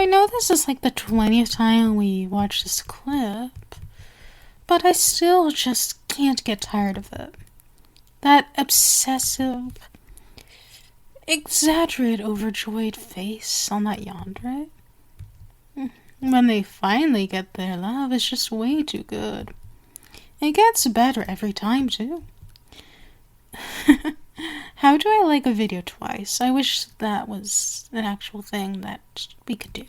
know this is like the 20th time we watched this clip, but I still just can't get tired of it. That obsessive, exaggerated, overjoyed face on that Yandere. When they finally get their love, it's just way too good. It gets better every time, too. How do I like a video twice? I wish that was an actual thing that we could do.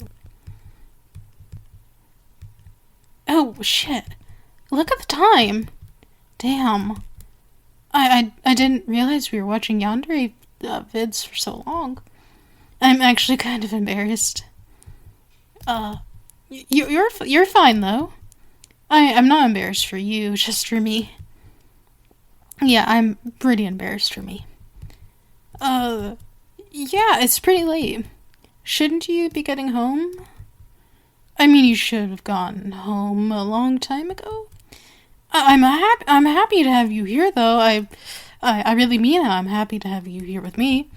Oh, shit. Look at the time. Damn. I didn't realize we were watching Yandere vids for so long. I'm actually kind of embarrassed. You're fine, though. I'm not embarrassed for you, just for me. Yeah, I'm pretty embarrassed for me. Yeah, it's pretty late. Shouldn't you be getting home? I mean, you should have gotten home a long time ago. I'm happy to have you here, though. I really mean it. I'm happy to have you here with me.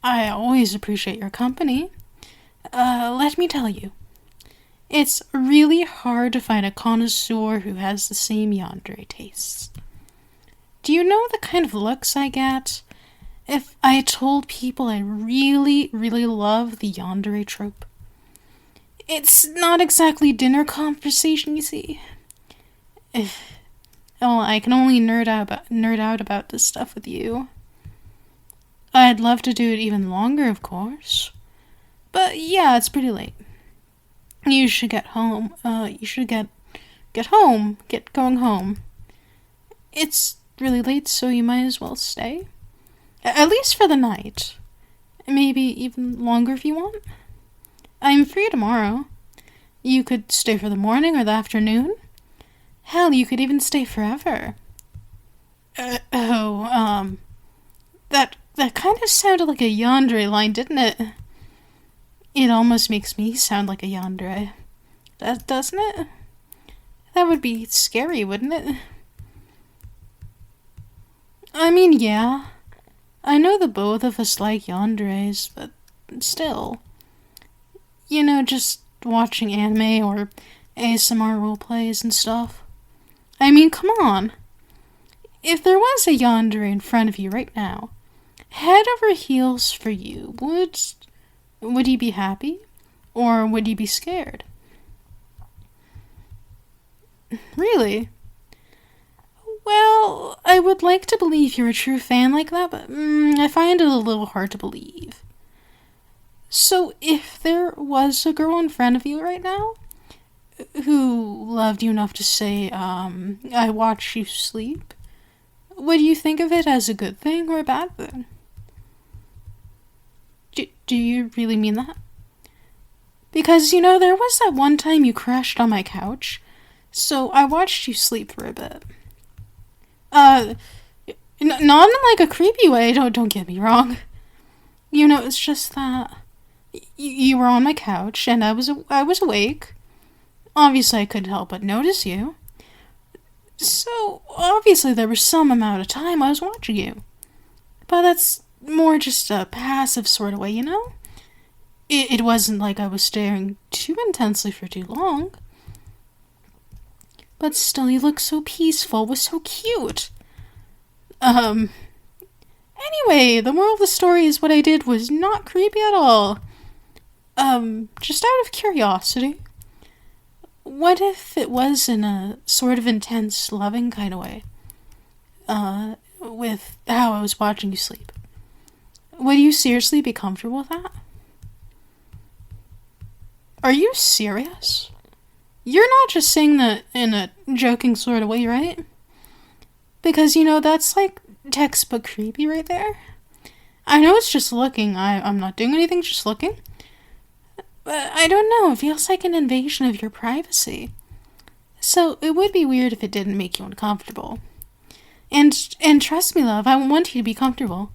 I always appreciate your company. Let me tell you. It's really hard to find a connoisseur who has the same Yandere tastes. Do you know the kind of looks I get if I told people I really, really love the Yandere trope? It's not exactly dinner conversation, you see. Well, I can only nerd out about this stuff with you. I'd love to do it even longer, of course. But yeah, it's pretty late. You should get home. You should get home. Get going home. It's really late, so you might as well stay. At least for the night. Maybe even longer if you want. I'm free tomorrow. You could stay for the morning or the afternoon. Hell, you could even stay forever. That kind of sounded like a Yandere line, didn't it? It almost makes me sound like a Yandere. Doesn't it? That would be scary, wouldn't it? I mean, yeah. I know the both of us like Yanderes, but still. You know, just watching anime or ASMR roleplays and stuff. I mean, come on. If there was a Yandere in front of you right now, head over heels for you, would you be happy? Or would you be scared? Really? Well, I would like to believe you're a true fan like that, but I find it a little hard to believe. So, if there was a girl in front of you right now, who loved you enough to say, I watch you sleep, would you think of it as a good thing or a bad thing? Do you really mean that? Because, you know, there was that one time you crashed on my couch, so I watched you sleep for a bit. Not in like a creepy way, don't get me wrong. You know, it's just that you were on my couch, and I was awake. Obviously, I couldn't help but notice you. So, obviously, there was some amount of time I was watching you. But that's more just a passive sort of way, you know? It wasn't like I was staring too intensely for too long. But still, you looked so peaceful, was so cute. Anyway, the moral of the story is what I did was not creepy at all. Just out of curiosity. What if it was in a sort of intense, loving kind of way? With how I was watching you sleep. Would you seriously be comfortable with that? Are you serious? You're not just saying that in a joking sort of way, right? Because, you know, that's like textbook creepy right there. I know it's just looking. I'm not doing anything, just looking. But I don't know, it feels like an invasion of your privacy. So it would be weird if it didn't make you uncomfortable. And trust me, love, I want you to be comfortable.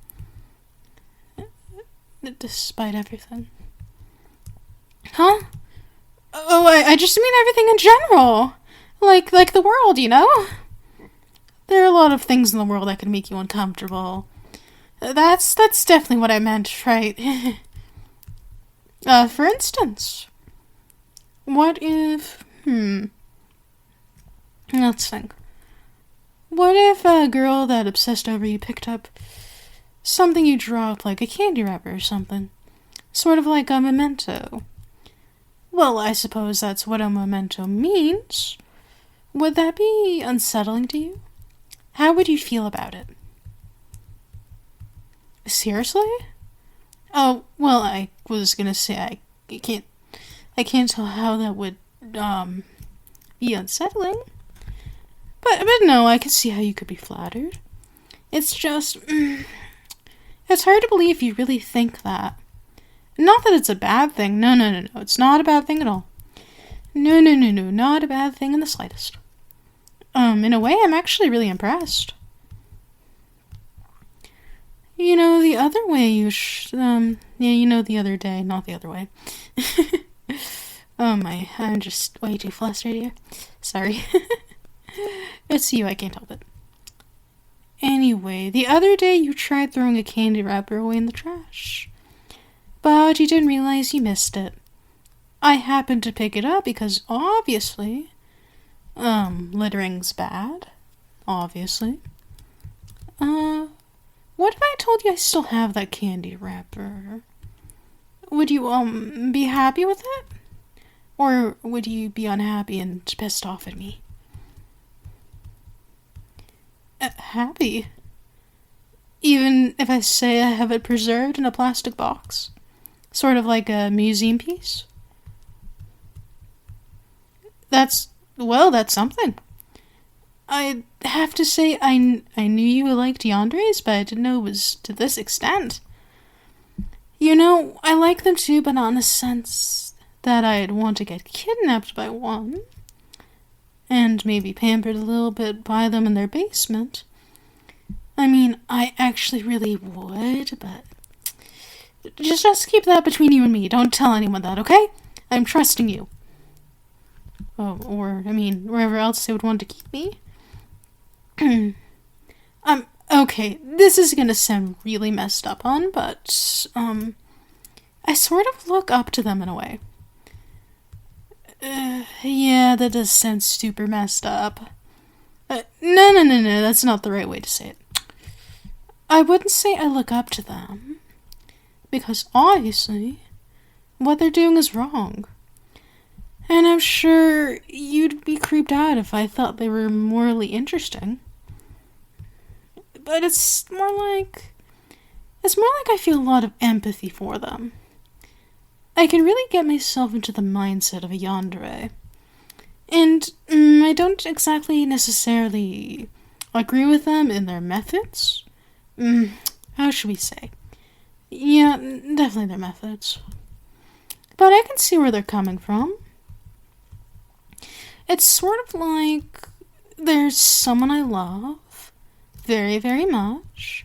Despite everything. Huh? Oh, I just mean everything in general. Like the world, you know? There are a lot of things in the world that can make you uncomfortable. That's definitely what I meant, right? For instance, What if... Let's think. What if a girl that obsessed over you picked up something you dropped, like a candy wrapper or something? Sort of like a memento. Well, I suppose that's what a memento means. Would that be unsettling to you? How would you feel about it? Seriously? Oh, well, I was gonna say I can't tell how that would, be unsettling. But no, I can see how you could be flattered. It's just, it's hard to believe you really think that. Not that it's a bad thing. No, it's not a bad thing at all. No, not a bad thing in the slightest. In a way, I'm actually really impressed. You know, the other way the other day, not the other way. Oh my, I'm just way too flustered here. Sorry. It's you, I can't help it. Anyway, the other day you tried throwing a candy wrapper away in the trash. But you didn't realize you missed it. I happened to pick it up because obviously, littering's bad. Obviously. What if I told you I still have that candy wrapper? Would you, be happy with it? Or would you be unhappy and pissed off at me? Happy? Even if I say I have it preserved in a plastic box? Sort of like a museum piece? That's something. I'd have to say I knew you liked Yandere's, but I didn't know it was to this extent. You know, I like them too, but not in the sense that I'd want to get kidnapped by one. And maybe pampered a little bit by them in their basement. I mean, I actually really would, but... Just keep that between you and me. Don't tell anyone that, okay? I'm trusting you. Oh, or, wherever else they would want to keep me. Okay, this is gonna sound really messed up but, I sort of look up to them in a way. Yeah, that does sound super messed up. No, that's not the right way to say it. I wouldn't say I look up to them, because obviously, what they're doing is wrong. And I'm sure you'd be creeped out if I thought they were morally interesting. But it's more like I feel a lot of empathy for them. I can really get myself into the mindset of a yandere. And I don't exactly necessarily agree with them in their methods. How should we say? Yeah, definitely their methods. But I can see where they're coming from. It's sort of like there's someone I love very, very much.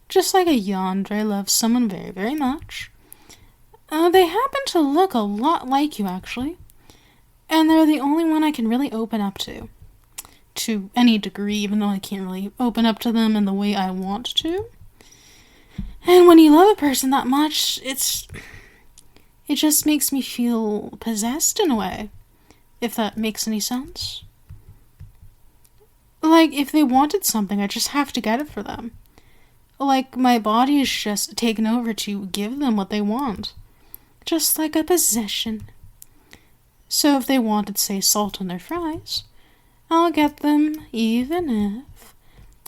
Just like a yandere loves someone very, very much. They happen to look a lot like you, actually. And they're the only one I can really open up to. To any degree, even though I can't really open up to them in the way I want to. And when you love a person that much, it just makes me feel possessed in a way. If that makes any sense. Like, if they wanted something, I just have to get it for them. Like, my body is just taken over to give them what they want. Just like a possession. So if they wanted, say, salt on their fries, I'll get them, even if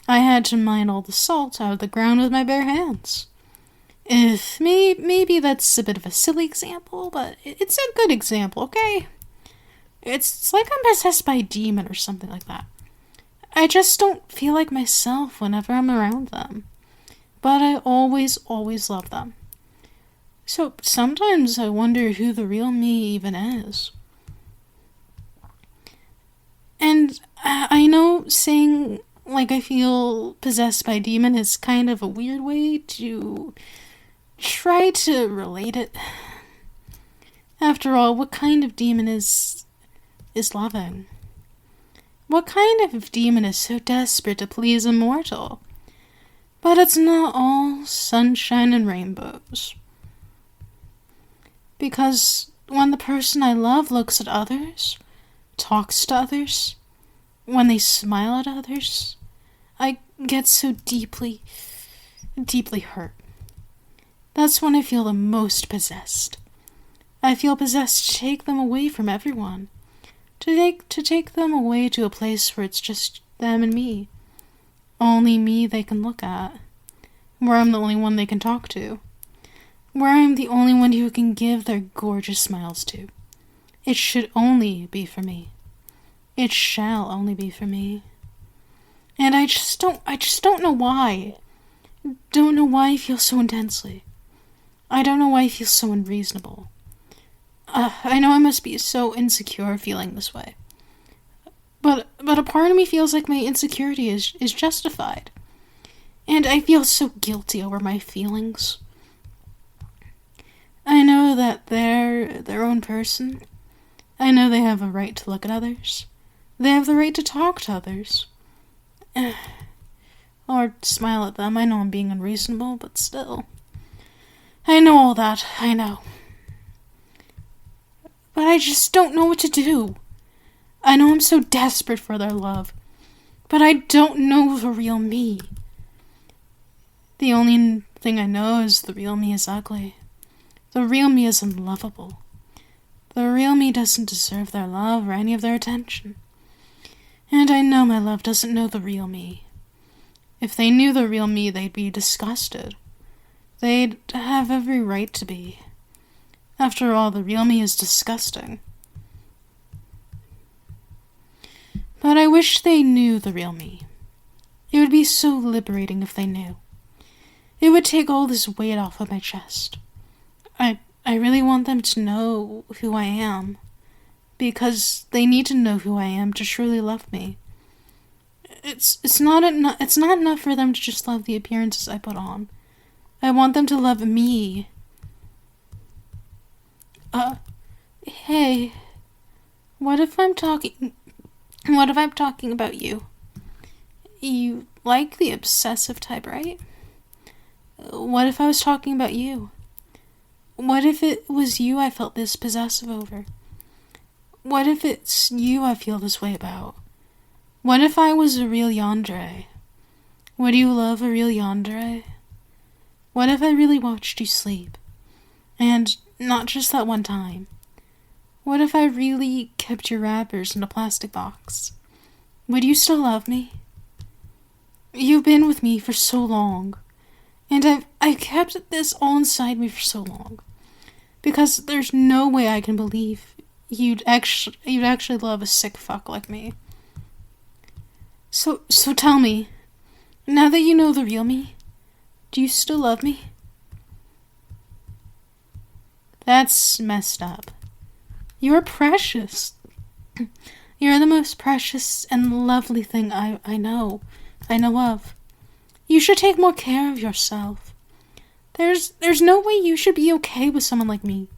I had to mine all the salt out of the ground with my bare hands. If maybe that's a bit of a silly example, but it's a good example, okay? It's like I'm possessed by a demon or something like that. I just don't feel like myself whenever I'm around them. But I always love them. So sometimes I wonder who the real me even is. And I know saying, like, I feel possessed by a demon is kind of a weird way to try to relate it. After all, what kind of demon is loving? What kind of demon is so desperate to please a mortal? But it's not all sunshine and rainbows. Because when the person I love looks at others, talks to others, when they smile at others, I get so deeply, deeply hurt. That's when I feel the most possessed. I feel possessed to take them away from everyone. To take them away to a place where it's just them and me. Only me they can look at. Where I'm the only one they can talk to. Where I'm the only one who can give their gorgeous smiles to. It should only be for me. It shall only be for me. And I just don't know why. Don't know why I feel so intensely. I don't know why I feel so unreasonable. I know I must be so insecure feeling this way. But a part of me feels like my insecurity is justified. And I feel so guilty over my feelings. I know that they're their own person. I know they have a right to look at others. They have the right to talk to others. Or smile at them. I know I'm being unreasonable, but still. I know all that. I know. But I just don't know what to do. I know I'm so desperate for their love. But I don't know the real me. The only thing I know is the real me is ugly. The real me is unlovable. The real me doesn't deserve their love or any of their attention. And I know my love doesn't know the real me. If they knew the real me, they'd be disgusted. They'd have every right to be. After all, the real me is disgusting. But I wish they knew the real me. It would be so liberating if they knew. It would take all this weight off of my chest. I really want them to know who I am. Because they need to know who I am to truly love me. It's not enough for them to just love the appearances I put on. I want them to love me. Hey. What if I'm talking about you? You like the obsessive type, right? What if I was talking about you? What if it was you I felt this possessive over? What if it's you I feel this way about? What if I was a real Yandere? Would you love a real Yandere? What if I really watched you sleep? And not just that one time. What if I really kept your wrappers in a plastic box? Would you still love me? You've been with me for so long. And I've kept this all inside me for so long. Because there's no way I can believe you'd actually love a sick fuck like me. So tell me, now that you know the real me, do you still love me? That's messed up. You're precious. You're the most precious and lovely thing I know of. You should take more care of yourself. There's no way you should be okay with someone like me.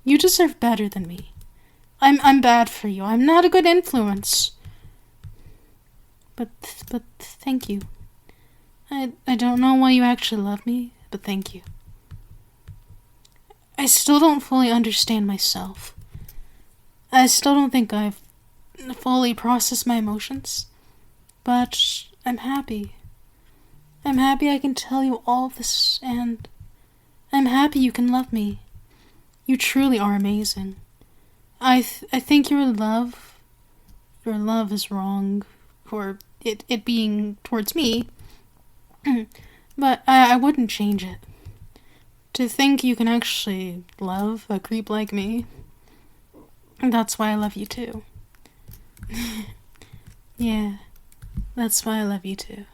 You deserve better than me. I'm bad for you. I'm not a good influence. But thank you. I don't know why you actually love me, but thank you. I still don't fully understand myself. I still don't think I've fully processed my emotions. But I'm happy. I'm happy I can tell you all this, and I'm happy you can love me. You truly are amazing. I think your love is wrong, for it being towards me, but I wouldn't change it. To think you can actually love a creep like me, that's why I love you too. Yeah, that's why I love you too.